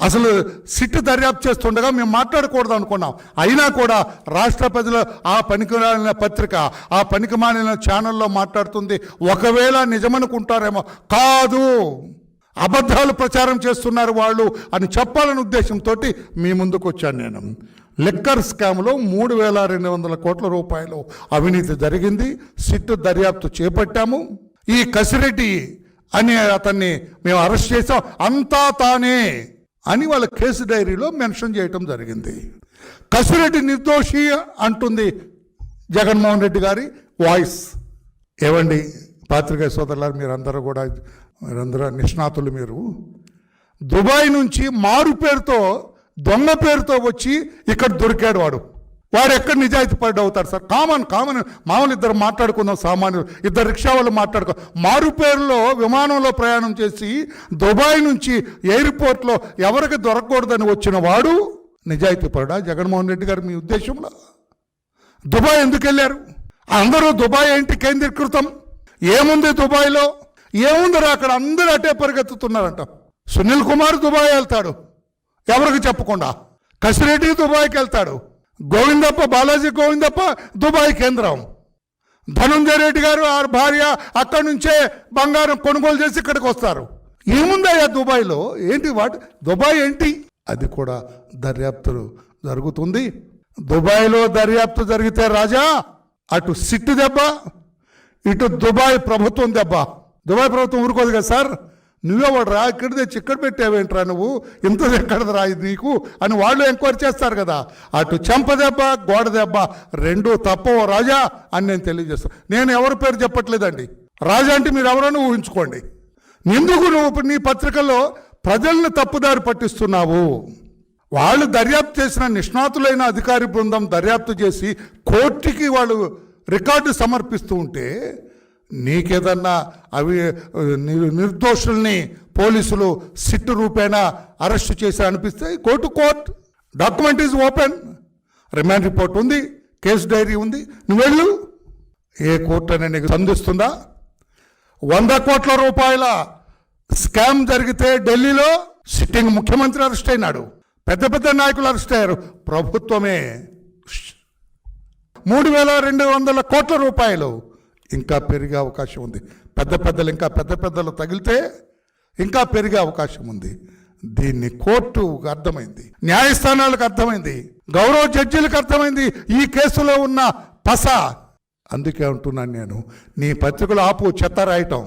అసలు సిట్ దర్యాప్తు చేస్తుండగా మేము మాట్లాడకూడదు అనుకున్నాం. అయినా కూడా రాష్ట్ర ప్రజలు ఆ పనికిమాలిన పత్రిక, ఆ పనికిమాలిన ఛానల్లో మాట్లాడుతుంది. ఒకవేళ నిజమనుకుంటారేమో, కాదు అబద్ధాలు ప్రచారం చేస్తున్నారు వాళ్ళు అని చెప్పాలనే ఉద్దేశంతో మీ ముందుకు వచ్చాను నేను. లిక్కర్ స్కామ్లో 3,200 కోట్ల రూపాయలు అవినీతి జరిగింది. సిట్ దర్యాప్తు చేపట్టాము. ఈ కసిరెడ్డి అని అతన్ని మేము అరెస్ట్ చేసాం. అంతా తానే అని వాళ్ళ కేసు డైరీలో మెన్షన్ చేయటం జరిగింది. కసిరెడ్డి నిర్దోషి అంటుంది జగన్మోహన్ రెడ్డి గారి వాయిస్. ఏవండి పాత్రికేయ సోదరులారు, మీరందరూ నిష్ణాతులు. మీరు దుబాయ్ నుంచి మారు పేరుతో, దొంగ పేరుతో వచ్చి ఇక్కడ దొరికాడు. వాడు ఎక్కడ నిజాయితీ పడ్డ అవుతాడు సార్? కామన్ మామూలు ఇద్దరు మాట్లాడుకుందాం, సామాన్యులు ఇద్దరు రిక్షా వాళ్ళు మాట్లాడుకో. మారు పేరులో విమానంలో ప్రయాణం చేసి దుబాయ్ నుంచి ఎయిర్పోర్ట్లో ఎవరికి దొరకకూడదని వచ్చిన వాడు నిజాయితీ పడ్డా జగన్మోహన్ రెడ్డి గారు? మీ ఉద్దేశంలో దుబాయ్ ఎందుకు వెళ్ళారు? అందరూ దుబాయ్ ఏంటి కేంద్రీకృతం? ఏముంది దుబాయ్లో? ఏముందిరా అక్కడ? అందరూ అటే పరిగెత్తుతున్నారంట. సునీల్ కుమార్ దుబాయ్ వెళ్తాడు ఎవరికి చెప్పకుండా. కసిరెడ్డి దుబాయ్కి వెళ్తాడు. గోవిందప్ప, బాలాజీ గోవిందప్ప దుబాయ్ కేంద్రం. ధనుంజయ రెడ్డి గారు ఆ భార్య అక్కడి నుంచే బంగారం కొనుగోలు చేసి ఇక్కడికి వస్తారు. ఏముందయ్యా దుబాయ్లో? ఏంటి దుబాయ్ ఏంటి? అది కూడా దర్యాప్తు జరుగుతుంది. దుబాయ్లో దర్యాప్తు జరిగితే రాజా, అటు సిట్టు దెబ్బ, ఇటు దుబాయ్ ప్రభుత్వం దెబ్బ. దుబాయ్ ప్రభుత్వం ఊరుకోదు కదా సార్. నువ్వేవాడురా, ఇక్కడ తెచ్చి ఇక్కడ పెట్టావేంట్రా, నువ్వు ఇంత ఎక్కడరా నీకు అని వాళ్ళు ఎంక్వైరీ చేస్తారు కదా. అటు చెంప దెబ్బ, గోడ దెబ్బ రెండూ తప్పవో రాజా అని నేను తెలియజేస్తాను. నేను ఎవరి పేరు చెప్పట్లేదండి. రాజా అంటే మీరు ఎవరైనా ఊహించుకోండి. ఎందుకు నువ్వు నీ పత్రికల్లో ప్రజల్ని తప్పుదారి పట్టిస్తున్నావు? వాళ్ళు దర్యాప్తు చేసిన నిష్ణాతులైన అధికారి బృందం దర్యాప్తు చేసి కోర్టుకి వాళ్ళు రికార్డు సమర్పిస్తూ ఉంటే నీకేదన్నా అవి నిర్దోషుల్ని పోలీసులు సిట్టు రూపేణా అరెస్ట్ చేసి అనిపిస్తే court document is open, remand report ఉంది, కేసు డైరీ ఉంది. నువ్వు వెళ్ళు. ఏ కోర్టు అనేది నీకు సంధిస్తుందా? 100 కోట్ల రూపాయల స్కామ్ జరిగితే ఢిల్లీలో సిట్టింగ్ ముఖ్యమంత్రి అరెస్ట్ అయినాడు. పెద్ద నాయకులు అరెస్ట్ అయ్యారు. ప్రభుత్వమే 3,200 కోట్ల రూపాయలు ఇంకా పెరిగే అవకాశం ఉంది. ఇంకా పెద్దలు తగిలితే ఇంకా పెరిగే అవకాశం ఉంది. దీన్ని కోర్టుకు అర్థమైంది, న్యాయస్థానాలకు అర్థమైంది, గౌరవ జడ్జీలకు అర్థమైంది ఈ కేసులో ఉన్న పస. అందుకే అంటున్నాను నేను, నీ పత్రికలు ఆపు చెత్త రాయటం.